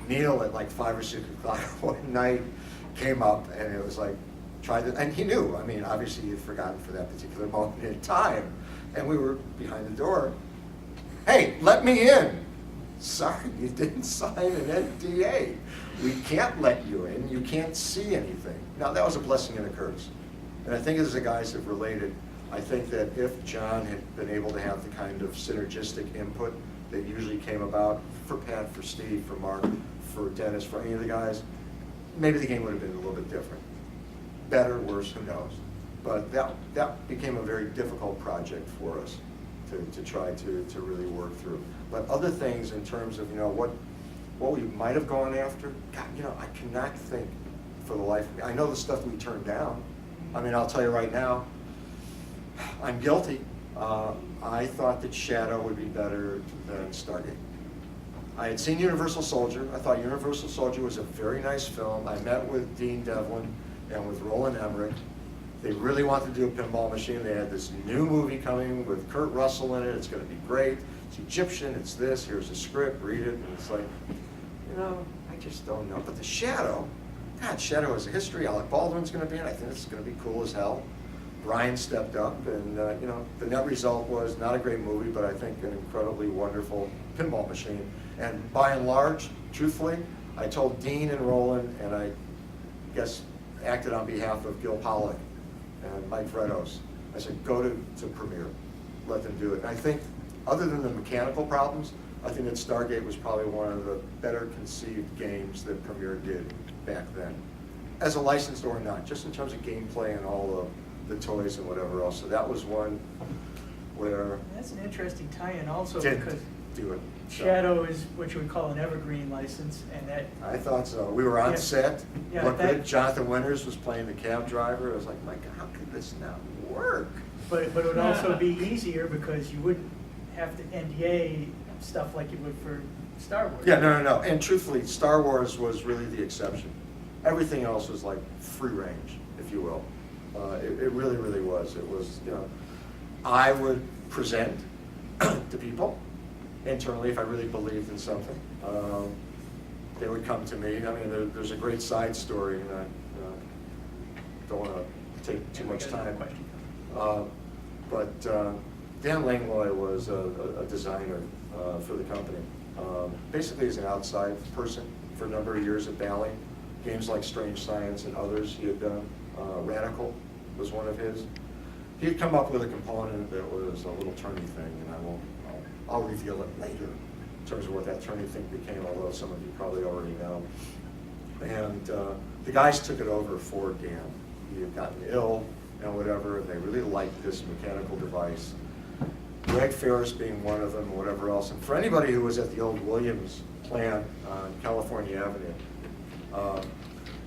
Neil at like 5 or 6 o'clock one night came up and it was like, and he knew, I mean, obviously he had forgotten for that particular moment in time. And we were behind the door. Hey, let me in. Sorry, you didn't sign an NDA. We can't let you in. You can't see anything. Now, that was a blessing and a curse. And I think as the guys have related, I think that if John had been able to have the kind of synergistic input that usually came about for Pat, for Steve, for Mark, for Dennis, for any of the guys, maybe the game would have been a little bit different. Better, worse, who knows? But that became a very difficult project for us to try to really work through. But other things in terms of, what we might have gone after, God, I cannot think for the life of me. I know the stuff we turned down. I mean, I'll tell you right now, I'm guilty. I thought that Shadow would be better than Stargate. I had seen Universal Soldier. I thought Universal Soldier was a very nice film. I met with Dean Devlin and with Roland Emmerich. They really wanted to do a pinball machine. They had this new movie coming with Kurt Russell in it. It's going to be great. It's Egyptian. It's this. Here's the script. Read it. And it's like, I just don't know. But the Shadow, God, Shadow has a history. Alec Baldwin's going to be in it. I think it's going to be cool as hell. Brian stepped up, and the net result was not a great movie, but I think an incredibly wonderful pinball machine. And by and large, truthfully, I told Dean and Roland, and I guess acted on behalf of Gil Pollack and Mike Fredos. I said, go to Premiere, let them do it. And I think, other than the mechanical problems, I think that Stargate was probably one of the better conceived games that Premiere did back then, as a licensed or not, just in terms of gameplay and all the toys and whatever else. So that was one where That's an interesting tie-in also didn't because do it. So, Shadow is what you would call an evergreen license, and that, I thought so. We were on Yeah. set. Yeah, Looked that- good. Jonathan Winters was playing the cab driver. I was like, my God, how could this not work? but it would also be easier because you wouldn't have to NDA stuff like you would for Star Wars. Yeah, no. And truthfully, Star Wars was really the exception. Everything else was like free range, if you will. It really, really was. It was, I would present to people internally if I really believed in something. They would come to me. I mean, there's a great side story, and I don't want to take too much time. But Dan Langlois was a designer for the company. Basically, as an outside person for a number of years at Bally. Games like Strange Science and others he had done. Radical was one of his. He had come up with a component that was a little turny thing, and I'll reveal it later in terms of what that turny thing became, although some of you probably already know. And the guys took it over for Dan. He had gotten ill and whatever, and they really liked this mechanical device. Greg Ferris being one of them, and whatever else. And for anybody who was at the old Williams plant on California Avenue,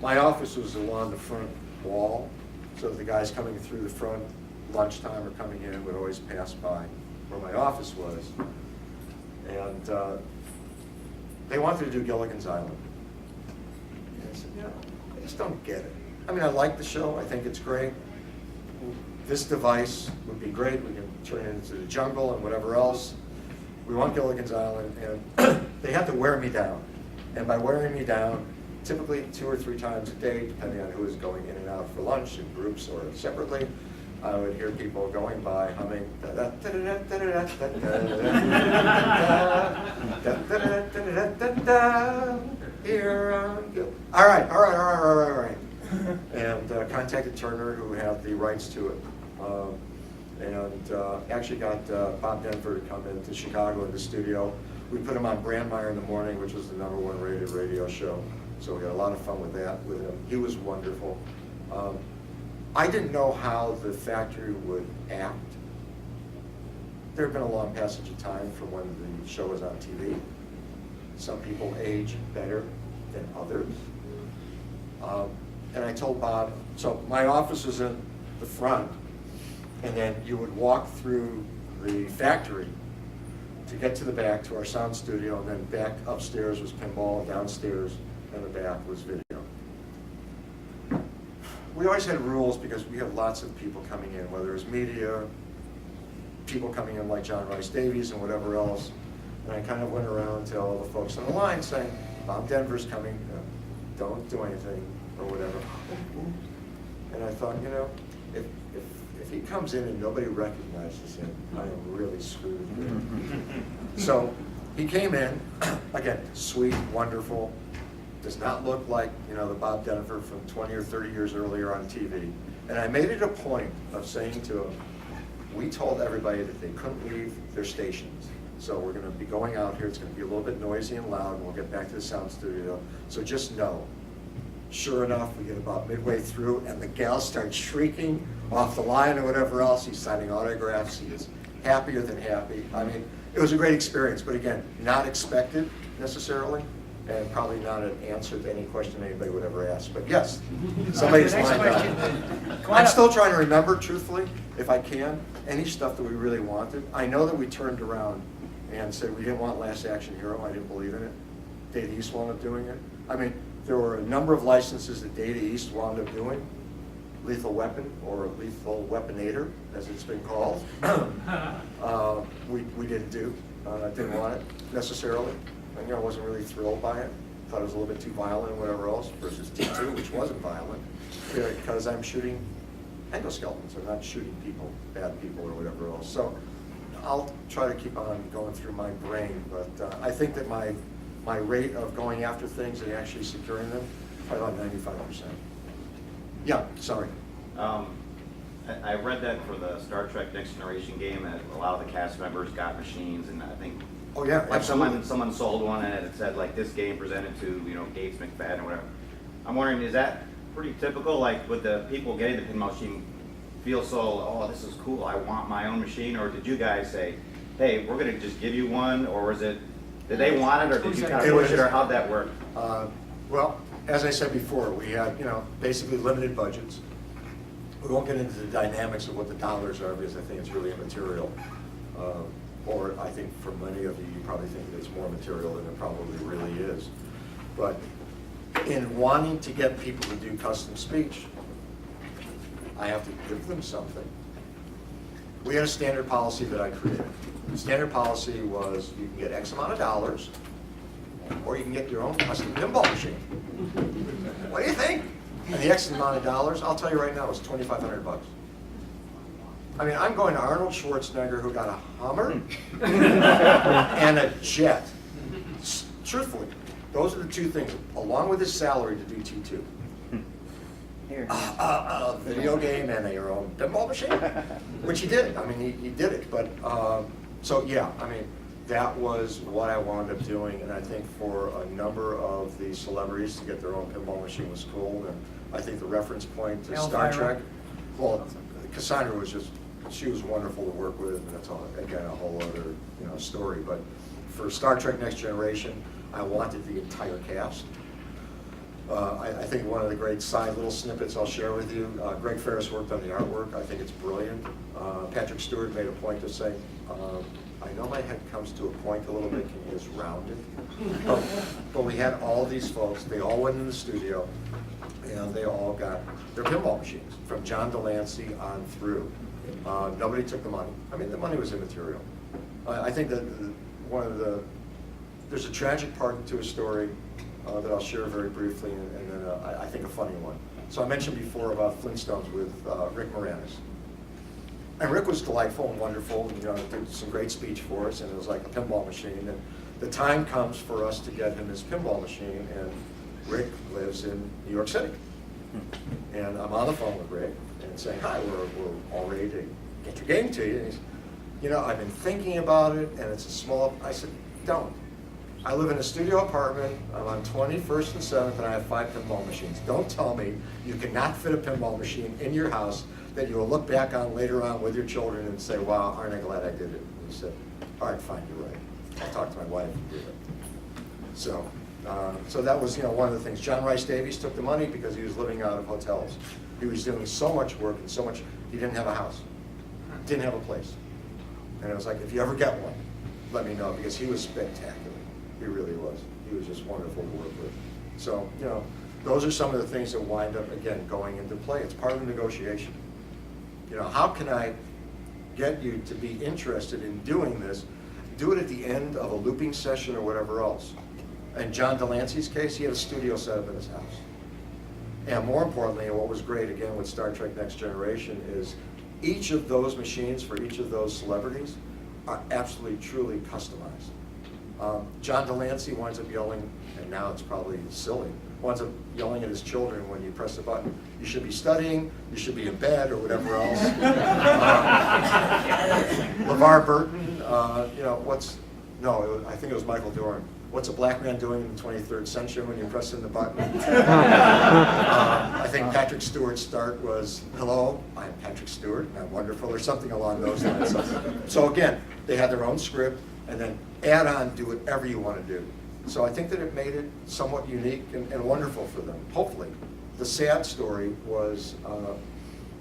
my office was along the front wall, so the guys coming through the front lunchtime or coming in would always pass by where my office was. And they wanted to do Gilligan's Island. And I said, I just don't get it. I mean, I like the show. I think it's great. This device would be great. We can turn it into the jungle and whatever else. We want Gilligan's Island. And they had to wear me down. And by wearing me down, typically 2 or 3 times a day, depending on who was going in and out for lunch in groups or separately, I would hear people going by humming. Here on Gil. All right. And contacted Turner, who had the rights to it, and actually got Bob Denver to come into Chicago in the studio. We put him on Brandmeier in the Morning, which was the #1 rated radio show. So we had a lot of fun with that with him. He was wonderful. I didn't know how the factory would act there had been a long passage of time from when the show was on TV. Some people age better than others. And I told Bob, so my office was in the front, and then you would walk through the factory to get to the back to our sound studio, and then back upstairs was pinball, and downstairs in the back was video. We always had rules because we had lots of people coming in, whether it was media, people coming in like John Rice Davies and whatever else. And I kind of went around to all the folks on the line saying, Bob Denver's coming, don't do anything, or whatever. And I thought, you know, if he comes in and nobody recognizes him, I am really screwed here. So he came in, again, sweet, wonderful, does not look like, you know, the Bob Denver from 20 or 30 years earlier on TV. And I made it a point of saying to him, we told everybody that they couldn't leave their stations. So we're going to be going out here, it's going to be a little bit noisy and loud, and we'll get back to the sound studio. So just know. Sure enough, we get about midway through, and the gal starts shrieking off the line or whatever else. He's signing autographs. He is happier than happy. I mean, it was a great experience, but again, not expected necessarily, and probably not an answer to any question anybody would ever ask. But yes, somebody's The next lined question. up. Come on I'm up. still trying to remember, truthfully, if I can, any stuff that we really wanted. I know that we turned around and said we didn't want Last Action Hero. I didn't believe in it. Data East wound up doing it. I mean, there were a number of licenses that Data East wound up doing. Lethal Weapon, or Lethal Weaponator, as it's been called. We didn't do. Didn't want it necessarily. And, you know, I wasn't really thrilled by it. Thought it was a little bit too violent and whatever else, versus T2, which wasn't violent, because I'm shooting endoskeletons. I'm not shooting people, bad people, or whatever else. So I'll try to keep on going through my brain, but I think that my rate of going after things and actually securing them, probably about 95%. Yeah, sorry. I read that for the Star Trek Next Generation game, that a lot of the cast members got machines, and I think, Oh yeah, like absolutely. someone sold one and it said like this game presented to, you know, Gates McFadden or whatever. I'm wondering, is that pretty typical? Like, would the people getting the pinball machine feel so, oh, this is cool, I want my own machine, or did you guys say, hey, we're gonna just give you one, or was it, did they want it, or did you kind of push it, or how'd that work? Well, as I said before, we had, you know, basically limited budgets. We won't get into the dynamics of what the dollars are, because I think it's really immaterial. Or I think for many of you, you probably think that it's more material than it probably really is. But in wanting to get people to do custom speech, I have to give them something. We had a standard policy that I created. The standard policy was you can get X amount of dollars, or you can get your own custom pinball machine. What do you think? And the X amount of dollars, I'll tell you right now, is $2,500. I mean, I'm going to Arnold Schwarzenegger, who got a Hummer and a jet. Truthfully, those are the two things, along with his salary, to do T2. Here. A video game and your own pinball machine, which he did. I mean, he did it. But so yeah, I mean, that was what I wound up doing, and I think for a number of the celebrities to get their own pinball machine was cool. And I think the reference point to Star Trek, well, Cassandra was just, she was wonderful to work with, and that's all, again, a whole other, you know, story. But for Star Trek Next Generation, I wanted the entire cast. I think one of the great side little snippets I'll share with you, Greg Ferris worked on the artwork. I think it's brilliant. Patrick Stewart made a point of saying, I know my head comes to a point a little bit, can you just round it? But we had all these folks, they all went in the studio, and they all got their pinball machines, from John Delancey on through. Nobody took the money. I mean, the money was immaterial. I think that there's a tragic part to a story that I'll share very briefly, and then I think a funny one. So I mentioned before about Flintstones with Rick Moranis. And Rick was delightful and wonderful, and, you know, did some great speech for us, and it was like a pinball machine. And the time comes for us to get him his pinball machine, and Rick lives in New York City. And I'm on the phone with Rick and saying, hi, we're all ready to get your game to you. And he's, you know, I've been thinking about it, and it's a small, I said, don't. I live in a studio apartment, I'm on 21st and 7th, and I have 5 pinball machines. Don't tell me you cannot fit a pinball machine in your house that you will look back on later on with your children and say, wow, aren't I glad I did it? And you said, all right, fine, you're right. I'll talk to my wife and do it. So, so that was, one of the things. John Rice Davies took the money because he was living out of hotels. He was doing so much work and so much, he didn't have a house, didn't have a place. And it was like, if you ever get one, let me know, because he was spectacular. He really was. He was just wonderful to work with. So, those are some of the things that wind up, again, going into play. It's part of the negotiation. How can I get you to be interested in doing this? Do it at the end of a looping session or whatever else. In John Delancey's case, he had a studio set up in his house. And more importantly, and what was great, again, with Star Trek Next Generation, is each of those machines for each of those celebrities are absolutely, truly customized. John Delancey winds up yelling, and now it's probably silly, winds up yelling at his children when you press the button, you should be studying, you should be in bed, or whatever else. LeVar Burton, I think it was Michael Dorn. What's a black man doing in the 23rd century when you press in the button? I think Patrick Stewart's start was, hello, I'm Patrick Stewart, and I'm wonderful, or something along those lines. So again, they had their own script, and then add on, do whatever you want to do. So I think that it made it somewhat unique and wonderful for them, hopefully. The sad story was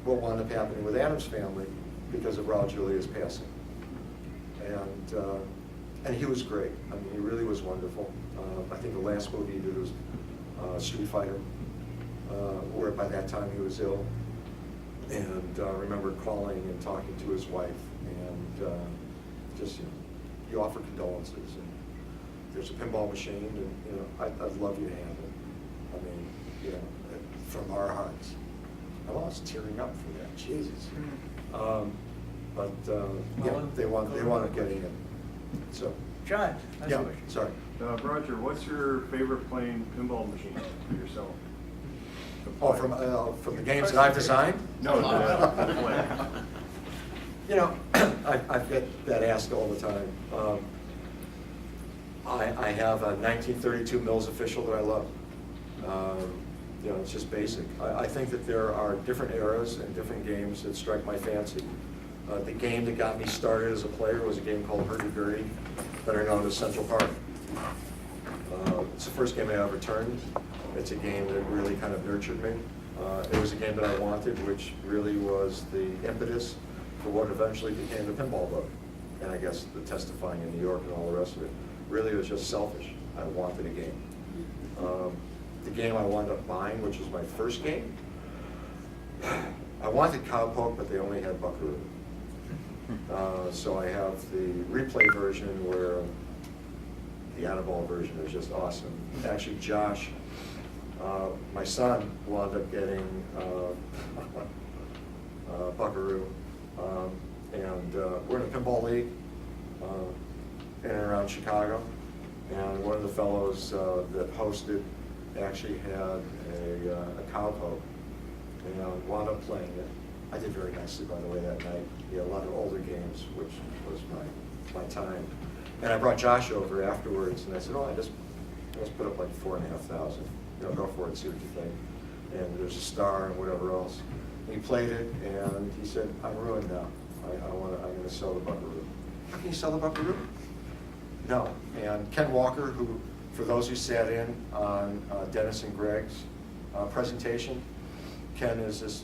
what wound up happening with Adam's family because of Raul Julia's passing. And he was great. I mean, he really was wonderful. I think the last movie he did was Street Fighter, where by that time he was ill. And I remember calling and talking to his wife, and just, you offer condolences. And there's a pinball machine, and I'd love you to have it. I mean, from our hearts. I'm almost tearing up for that. Jesus. They want to get in. So, John, that's yeah, the question. sorry. Roger, what's your favorite playing pinball machine for yourself? Oh, from the games that I've designed? No, the play. I get that asked all the time. I have a 1932 Mills official that I love. It's just basic. I think that there are different eras and different games that strike my fancy. The game that got me started as a player was a game called Hurdy-Gurdy, better known as Central Park. It's the first game I ever turned. It's a game that really kind of nurtured me. It was a game that I wanted, which really was the impetus for what eventually became the pinball book. And I guess the testifying in New York and all the rest of it. Really, it was just selfish. I wanted a game. The game I wound up buying, which was my first game, I wanted Cowpoke, but they only had Buckaroo. So I have the replay version where the Annabelle version is just awesome. Actually, Josh, my son, wound up getting Buckaroo. And we're in a pinball league in and around Chicago. And one of the fellows that hosted actually had a Cowpoke and wound up playing it. I did very nicely, by the way, that night. He had a lot of older games, which was my time. And I brought Josh over afterwards, and I said, let's put up like 4,500. Go for it, see what you think. And there's a star and whatever else. And he played it, and he said, I'm ruined now. I'm going to sell the Buckaroo. How can you sell the Buckaroo? No. And Ken Walker, who, for those who sat in on Dennis and Greg's presentation, Ken is this,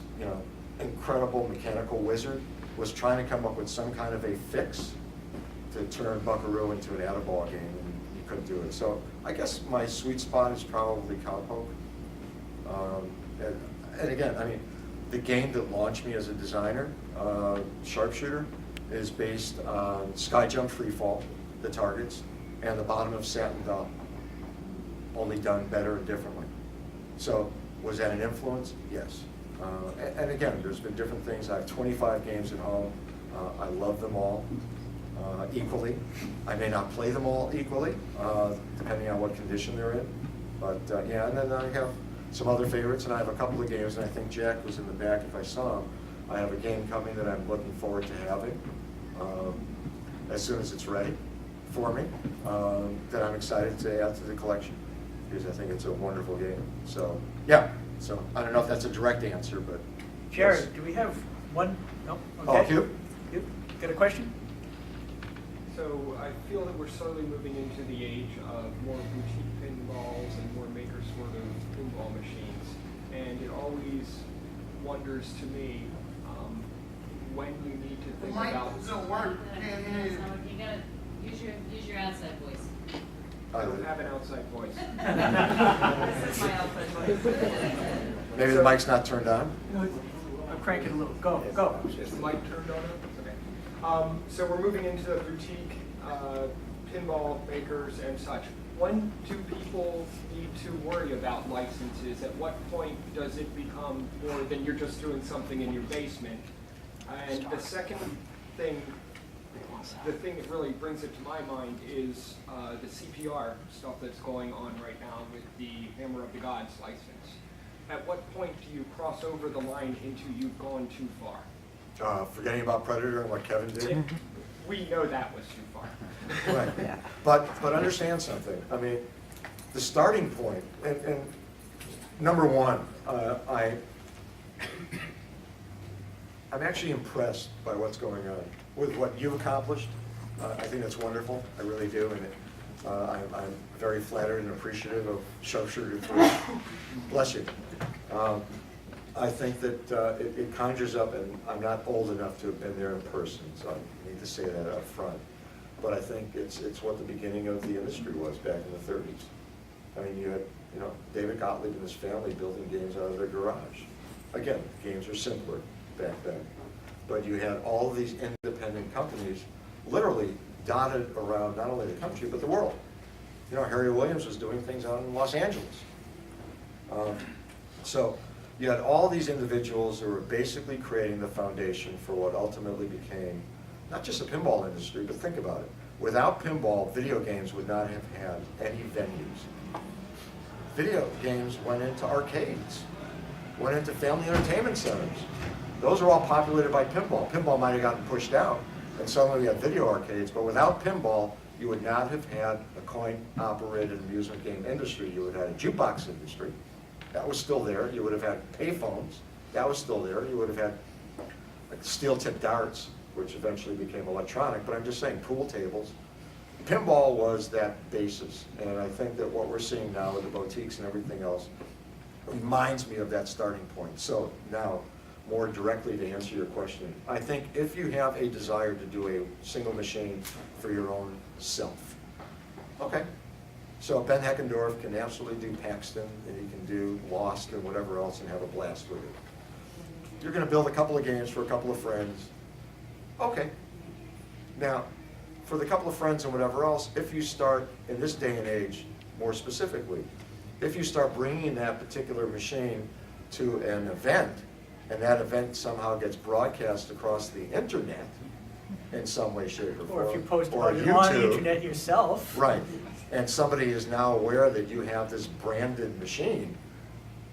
incredible mechanical wizard, was trying to come up with some kind of a fix to turn Buckaroo into an Annabelle game, and he couldn't do it. So I guess my sweet spot is probably Cowpoke. And again, I mean, the game that launched me as a designer, Sharpshooter, is based on Sky Jump Freefall, the targets, and the bottom of Satin Doll, only done better and differently. So was that an influence? Yes. And again, there's been different things. I have 25 games at home. I love them all equally. I may not play them all equally, depending on what condition they're in. But yeah, and then I have some other favorites, and I have a couple of games, and I think Jack was in the back if I saw him. I have a game coming that I'm looking forward to having as soon as it's ready for me, that I'm excited to add to the collection, because I think it's a wonderful game. So, yeah. So I don't know if that's a direct answer, but Jared, yes. do we have One, no, Oh, okay. Hugh? You got a question? So I feel that we're slowly moving into the age of more boutique pinballs and more maker sort of pinball machines. And it always wonders to me when you need to think about. Don't work. You gotta use your outside voice. I don't have an outside voice. This is my outside voice. Maybe the mic's not turned on? I'm cranking a little. Go, go. Is the mic turned on? Okay. So we're moving into the boutique pinball makers and such. When do people need to worry about licenses? At what point does it become more than you're just doing something in your basement? And the second thing, the thing that really brings it to my mind is the CPR stuff that's going on right now with the Hammer of the Gods license. At what point do you cross over the line into you've gone too far? Forgetting about Predator and what Kevin did? We know that was too far. Right. But understand something. I mean, the starting point, and number one, I'm actually impressed by what's going on with what you've accomplished. I think that's wonderful. I really do, and I'm very flattered and appreciative of Sharpshooter 3. Bless you. I think that it conjures up, and I'm not old enough to have been there in person, so I need to say that up front. But I think it's what the beginning of the industry was back in the 30s. I mean, you had David Gottlieb and his family building games out of their garage. Again, games were simpler back then. But you had all of these independent companies literally dotted around not only the country, but the world. Harry Williams was doing things out in Los Angeles. So you had all these individuals who were basically creating the foundation for what ultimately became not just a pinball industry, but think about it. Without pinball, video games would not have had any venues. Video games went into arcades, went into family entertainment centers. Those are all populated by pinball. Pinball might have gotten pushed out, and suddenly we had video arcades, but without pinball, you would not have had a coin-operated amusement game industry. You would have had a jukebox industry. That was still there. You would have had payphones. That was still there. You would have had like steel-tip darts, which eventually became electronic, but I'm just saying pool tables. Pinball was that basis, and I think that what we're seeing now with the boutiques and everything else reminds me of that starting point. So now, more directly to answer your question, I think if you have a desire to do a single machine for your own self, okay. So Ben Heckendorf can absolutely do Paxton, and he can do Lost and whatever else and have a blast with it. You're going to build a couple of games for a couple of friends. Okay. Now, for the couple of friends and whatever else, if you start, in this day and age, more specifically, if you start bringing that particular machine to an event, and that event somehow gets broadcast across the internet in some way, shape, or form, Or if you post or about it on the YouTube, internet yourself. right, and somebody is now aware that you have this branded machine,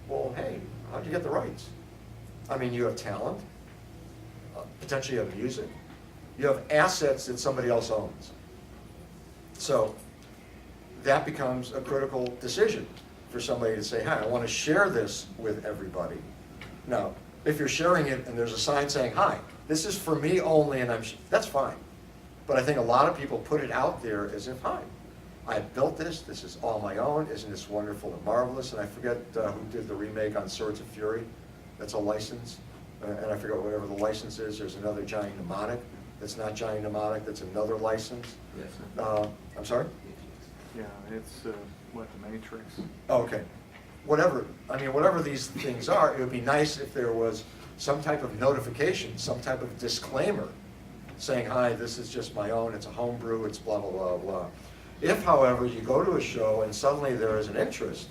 well, hey, how'd you get the rights? I mean, you have talent, potentially you have music, you have assets that somebody else owns. So that becomes a critical decision for somebody to say, hi, I want to share this with everybody. Now, if you're sharing it and there's a sign saying, hi, this is for me only, and that's fine. But I think a lot of people put it out there as if, hi, I built this is all my own, isn't this wonderful and marvelous? And I forget who did the remake on Swords of Fury. That's a license. And I forget whatever the license is. There's another Giant Mnemonic that's not Giant Mnemonic, that's another license. Yes. I'm sorry? Yeah, it's what, the Matrix. Oh, okay. Whatever these things are, it would be nice if there was some type of notification, some type of disclaimer saying, hi, this is just my own, it's a homebrew, it's blah, blah, blah, blah. If, however, you go to a show and suddenly there is an interest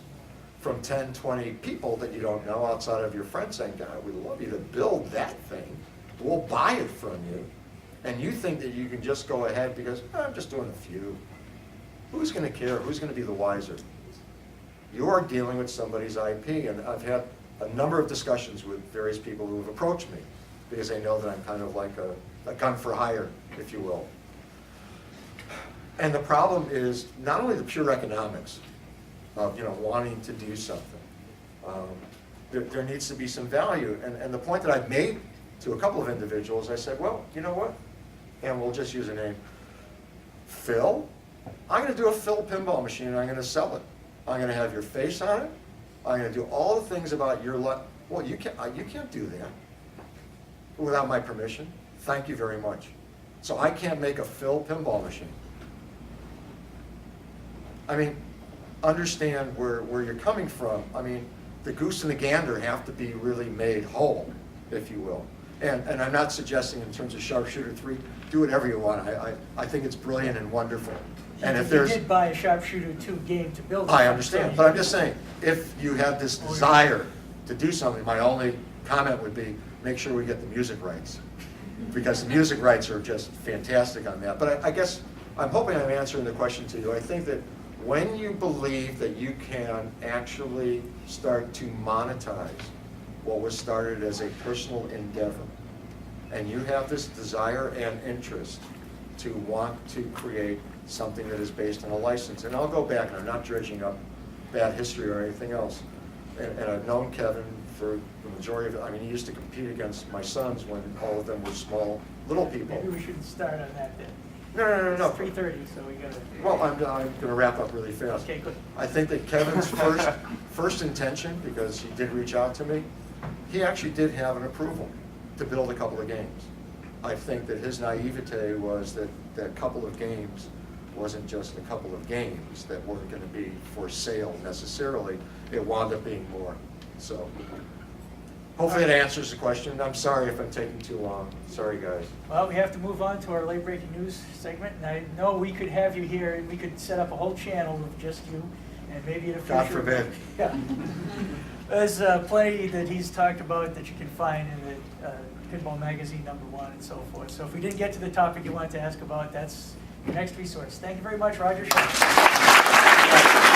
from 10, 20 people that you don't know outside of your friends saying, God, we'd love you to build that thing, we'll buy it from you, and you think that you can just go ahead because, I'm just doing a few. Who's going to care? Who's going to be the wiser? You are dealing with somebody's IP, and I've had a number of discussions with various people who have approached me because they know that I'm kind of like a gun for hire, if you will. And the problem is not only the pure economics of wanting to do something. There needs to be some value, and the point that I've made to a couple of individuals. I said, well, you know what? And we'll just use a name. Phil, I'm going to do a Phil pinball machine and I'm going to sell it. I'm going to have your face on it. I'm going to do all the things about your life. Well, you can't do that without my permission. Thank you very much. So I can't make a Phil pinball machine. I mean, understand where you're coming from. I mean, the goose and the gander have to be really made whole, if you will. And I'm not suggesting in terms of Sharpshooter 3, do whatever you want. I think it's brilliant and wonderful. And if You there's, did buy a Sharpshooter 2 game to build it. I understand, but I'm just saying, if you have this desire to do something, my only comment would be, make sure we get the music rights. Because the music rights are just fantastic on that. But I guess, I'm hoping I'm answering the question to you. I think that when you believe that you can actually start to monetize what was started as a personal endeavor, and you have this desire and interest to want to create something that is based on a license. And I'll go back, and I'm not dredging up bad history or anything else. And I've known Kevin for the majority of it. I mean, he used to compete against my sons when all of them were small, little people. Maybe we should start on that then. No. It's 3:30, so we gotta. Well, I'm going to wrap up really fast. Okay, good. I think that Kevin's first intention, because he did reach out to me, he actually did have an approval to build a couple of games. I think that his naivete was that that couple of games wasn't just a couple of games that weren't going to be for sale necessarily. It wound up being more. So hopefully that answers the question. I'm sorry if I'm taking too long. Sorry, guys. Well, we have to move on to our late breaking news segment, and I know we could have you here, and we could set up a whole channel with just you, and maybe in a future. God forbid. Yeah. There's plenty that he's talked about that you can find in the Pinball Magazine #1 and so forth. So if we didn't get to the topic you wanted to ask about, that's your next resource. Thank you very much, Roger Sharpe.